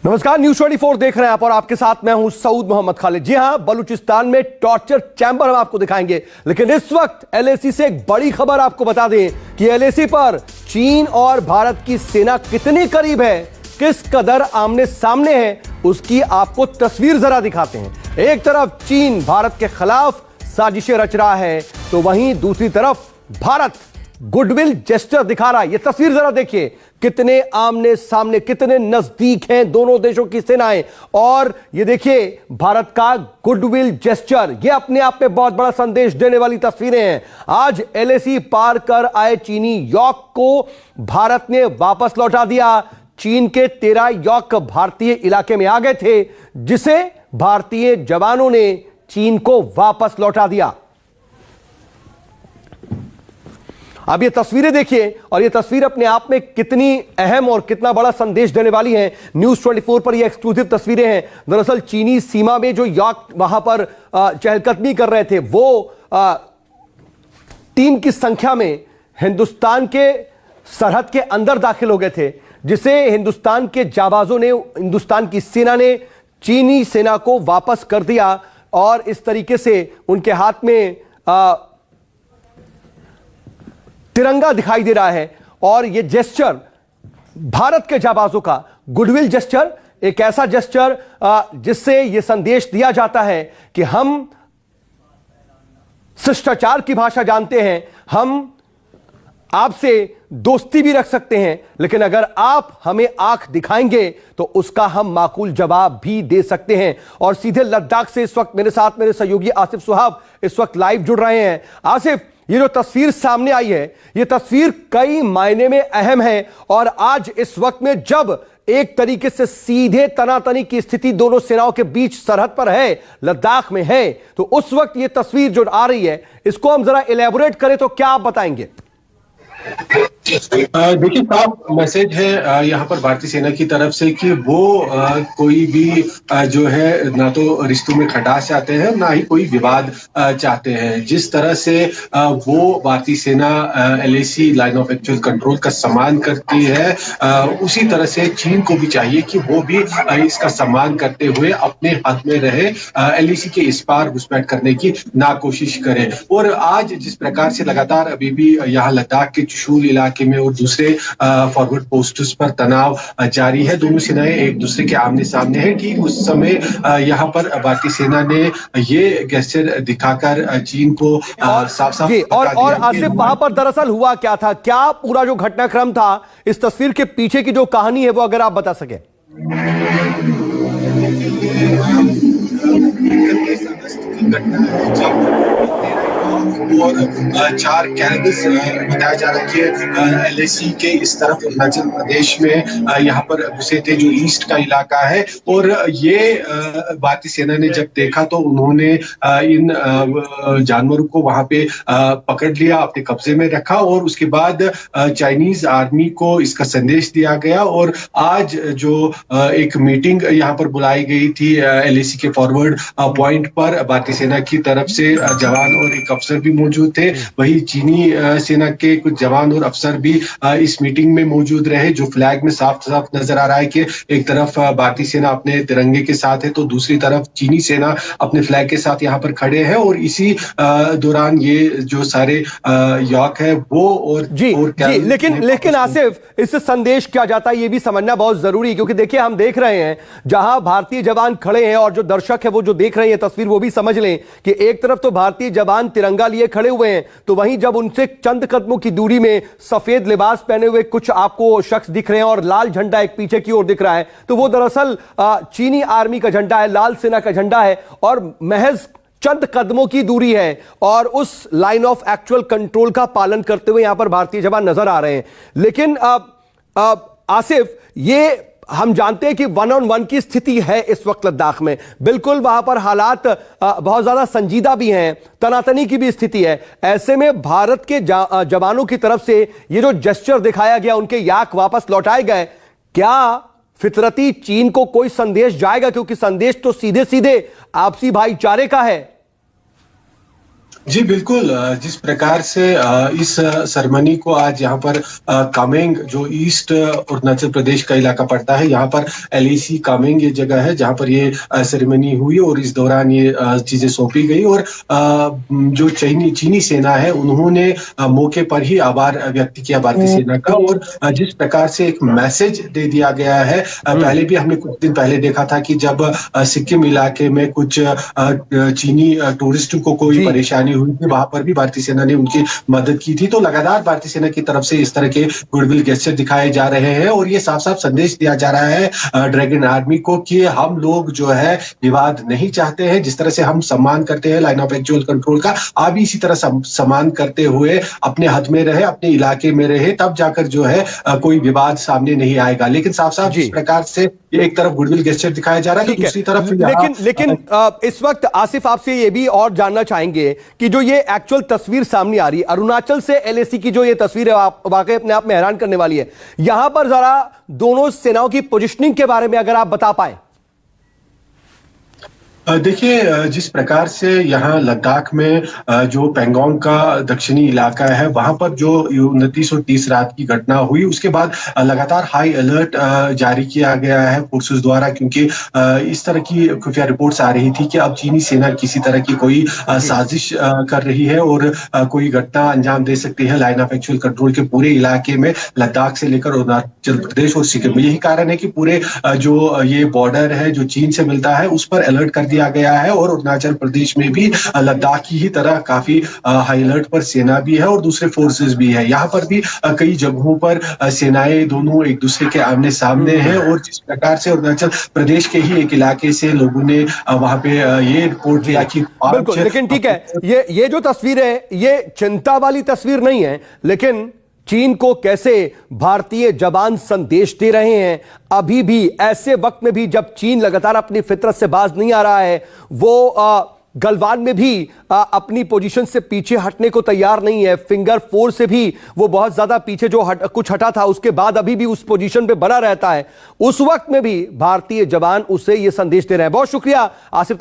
नमस्कार, न्यूज 24 देख रहे हैं आप और आपके साथ मैं हूं सऊद मोहम्मद खालिद। जी हां, बलूचिस्तान में टॉर्चर चैंबर हम आपको दिखाएंगे, लेकिन इस वक्त एलएसी से एक बड़ी खबर आपको बता दें कि एलएसी पर चीन और भारत की सेना कितनी करीब है, किस कदर आमने सामने है, उसकी आपको तस्वीर जरा दिखाते हैं। एक तरफ चीन भारत के खिलाफ साजिशें रच रहा है, तो वहीं दूसरी तरफ भारत गुडविल जेस्चर दिखा रहा है। यह तस्वीर जरा देखिए, कितने आमने सामने, कितने नजदीक हैं दोनों देशों की सेनाएं। और ये देखिए भारत का गुडविल जेस्चर, ये अपने आप में बहुत बड़ा संदेश देने वाली तस्वीरें हैं। आज एलएसी पार कर आए चीनी यौक को भारत ने वापस लौटा दिया। चीन के 13 यौक भारतीय इलाके में आ गए थे, जिसे भारतीय जवानों ने चीन को वापस लौटा दिया। अब ये तस्वीरें देखिए, और ये तस्वीर अपने आप में कितनी अहम और कितना बड़ा संदेश देने वाली है। न्यूज 24 पर ये एक्सक्लूसिव तस्वीरें हैं। दरअसल चीनी सीमा में जो यौक वहां पर चहलकदमी कर रहे थे, वो 3 की संख्या में हिंदुस्तान के सरहद के अंदर दाखिल हो गए थे, जिसे हिंदुस्तान के जाबाजों ने, हिंदुस्तान की सेना ने चीनी सेना को वापस कर दिया। और इस तरीके से उनके हाथ में तिरंगा दिखाई दे रहा है। और यह जेस्चर भारत के जाबाजों का गुडविल जेस्चर, एक ऐसा जेस्चर जिससे यह संदेश दिया जाता है कि हम शिष्टाचार की भाषा जानते हैं, हम आपसे दोस्ती भी रख सकते हैं, लेकिन अगर आप हमें आंख दिखाएंगे तो उसका हम माकूल जवाब भी दे सकते हैं। और सीधे लद्दाख से इस वक्त मेरे साथ मेरे सहयोगी आसिफ सुहाब इस वक्त लाइव जुड़ रहे हैं। आसिफ, ये जो तस्वीर सामने आई है, ये तस्वीर कई मायने में अहम है। और आज इस वक्त में जब एक तरीके से सीधे तनातनी की स्थिति दोनों सेनाओं के बीच सरहद पर है, लद्दाख में है, तो उस वक्त ये तस्वीर जो आ रही है, इसको हम जरा इलेबोरेट करें तो क्या आप बताएंगे? देखिए, साफ मैसेज है यहाँ पर भारतीय सेना की तरफ से कि वो कोई भी जो है ना तो रिश्तों में खटास चाहते हैं, ना ही कोई विवाद चाहते हैं। जिस तरह से वो भारतीय सेना LAC line of actual control का सम्मान करती है, उसी तरह से चीन को भी चाहिए कि वो भी इसका सम्मान करते हुए अपने हद में रहे, एलएसी के इस पार घुसपैठ करने की ना कोशिश करे। और आज जिस प्रकार से लगातार अभी भी यहाँ लद्दाख के चुशूल इलाके में और दूसरे फॉरवर्ड पोस्ट्स पर तनाव जारी है, दोनों सेनाएं एक दूसरे के आमने सामने हैं। ठीक उस समय यहाँ पर भारतीय सेना ने ये गेस्चर दिखाकर चीन को साफ-साफ और आसिफ, वहां पर दरअसल हुआ क्या था, क्या पूरा जो घटनाक्रम था, इस तस्वीर के पीछे की जो कहानी है वो अगर आप बता सके। और 4 कैरेगस बताया जा रहा है कि एलएसी के इस तरफ अरुणाचल प्रदेश में यहाँ पर घुसे थे, जो ईस्ट का इलाका है। और ये भारतीय सेना ने जब देखा तो उन्होंने इन जानवरों को वहां पे पकड़ लिया, अपने कब्जे में रखा। और उसके बाद चाइनीज आर्मी को इसका संदेश दिया गया। और आज जो एक मीटिंग यहाँ पर बुलाई गई थी एलएसी के फॉरवर्ड पॉइंट पर, भारतीय सेना की तरफ से जवान और एक अफसर भी मौजूद थे, वही चीनी सेना के कुछ जवान और अफसर भी इस मीटिंग में मौजूद रहे। जो फ्लैग में साफ साफ नजर आ रहा है कि एक तरफ भारतीय सेना अपने तिरंगे के साथ है, तो दूसरी तरफ चीनी सेना अपने फ्लैग के साथ यहाँ पर खड़े हैं। और इसी दौरान ये जो सारे यौक है वो और लेकिन आसिफ, इससे संदेश क्या जाता है ये भी समझना बहुत जरूरी है, क्योंकि देखिए हम देख रहे हैं जहां भारतीय जवान खड़े हैं और जो दर्शक है वो जो देख रहे हैं तस्वीर, वो भी समझ लें कि एक तरफ तो भारतीय जवान तिरंगा लिए खड़े हुए हैं, तो वहीं जब उनसे चंद कदमों की दूरी में सफेद लिबास पहने हुए कुछ आपको शख्स दिख रहे हैं और लाल झंडा एक पीछे की ओर दिख रहा है, तो वो दरअसल चीनी आर्मी का झंडा है, लाल सेना का झंडा है। और महज चंद कदमों की दूरी है और उस लाइन ऑफ एक्चुअल कंट्रोल का पालन करते हुए यहां पर भारतीय जवान नजर आ रहे हैं। लेकिन आसिफ, ये हम जानते हैं कि 1-on-1 की स्थिति है इस वक्त लद्दाख में, बिल्कुल वहां पर हालात बहुत ज्यादा संजीदा भी हैं, तनातनी की भी स्थिति है। ऐसे में भारत के जवानों की तरफ से ये जो जेस्चर दिखाया गया, उनके याक वापस लौटाए गए, क्या फितरती चीन को कोई संदेश जाएगा? क्योंकि संदेश तो सीधे सीधे आपसी भाईचारे का है। जी बिल्कुल, जिस प्रकार से इस सेरेमनी को आज यहाँ पर कामेंग, जो ईस्ट अरुणाचल प्रदेश का इलाका पड़ता है, यहाँ पर एलएसी कामेंग ये जगह है जहाँ पर ये सेरेमनी हुई और इस दौरान ये चीजें सौंपी गई। और जो चीनी सेना है उन्होंने मौके पर ही आभार व्यक्त किया भारतीय सेना का। और जिस प्रकार से एक मैसेज दे दिया गया है, पहले भी हमने कुछ दिन पहले देखा था कि जब सिक्किम इलाके में कुछ चीनी टूरिस्टों को कोई परेशानी हुई थी, वहां पर भी भारतीय सेना ने उनकी मदद की थी। तो लगातार भारतीय सेना की तरफ से इस तरह के गुडविल गेस्चर दिखाए जा रहे हैं और ये साफ साफ संदेश दिया जा रहा है ड्रैगन आर्मी को कि हम लोग जो है विवाद नहीं चाहते हैं। जिस तरह से हम सम्मान करते हैं लाइन ऑफ एक्चुअल कंट्रोल का, आप भी इसी तरह सम्मान करते हुए अपने हद में रहे, अपने इलाके में रहे, तब जाकर जो है कोई विवाद सामने नहीं आएगा। लेकिन साफ साफ जिस प्रकार से एक तरफ गुडविल गेस्चर दिखाया जा रहा है तो दूसरी तरफ लेकिन इस वक्त आसिफ आपसे ये भी और जानना चाहेंगे कि जो ये एक्चुअल तस्वीर सामने आ रही है अरुणाचल से एलएसी की, जो ये तस्वीर है वाकई अपने आप में हैरान करने वाली है। यहां पर जरा दोनों सेनाओं की पोजीशनिंग के बारे में अगर आप बता पाए। देखिए, जिस प्रकार से यहाँ लद्दाख में जो पैंगोंग का दक्षिणी इलाका है वहां पर जो 29 रात की घटना हुई, उसके बाद लगातार हाई अलर्ट जारी किया गया है फोर्सेस द्वारा, क्योंकि इस तरह की खुफिया रिपोर्ट्स आ रही थी कि अब चीनी सेना किसी तरह की कोई साजिश कर रही है और कोई घटना अंजाम दे सकती है लाइन ऑफ एक्चुअल कंट्रोल के पूरे इलाके में, लद्दाख से लेकर अरुणाचल प्रदेश और सिक्किम। यही कारण है कि पूरे जो ये बॉर्डर है जो चीन से मिलता है उस पर अलर्ट कर दिया गया है। और अरुणाचल प्रदेश में भी लद्दाख की ही तरह काफी हाई अलर्ट पर सेना भी है और दूसरे फोर्सेस भी है। यहाँ पर भी कई जगहों पर सेनाएं दोनों एक दूसरे के आमने सामने हैं। और जिस प्रकार से अरुणाचल प्रदेश के ही एक इलाके से लोगों ने वहां पे ये रिपोर्ट दिया कि बिल्कुल, लेकिन ठीक है, ये जो तस्वीर है ये चिंता वाली तस्वीर नहीं है, लेकिन चीन को कैसे भारतीय जवान संदेश दे रहे हैं अभी भी, ऐसे वक्त में भी जब चीन लगातार अपनी फितरत से बाज नहीं आ रहा है, वो गलवान में भी अपनी पोजीशन से पीछे हटने को तैयार नहीं है। फिंगर 4 से भी वो बहुत ज्यादा पीछे जो कुछ हटा था उसके बाद अभी भी उस पोजीशन पे बना रहता है। उस वक्त में भी भारतीय जवान उसे ये संदेश दे रहे हैं। बहुत शुक्रिया आसिफ।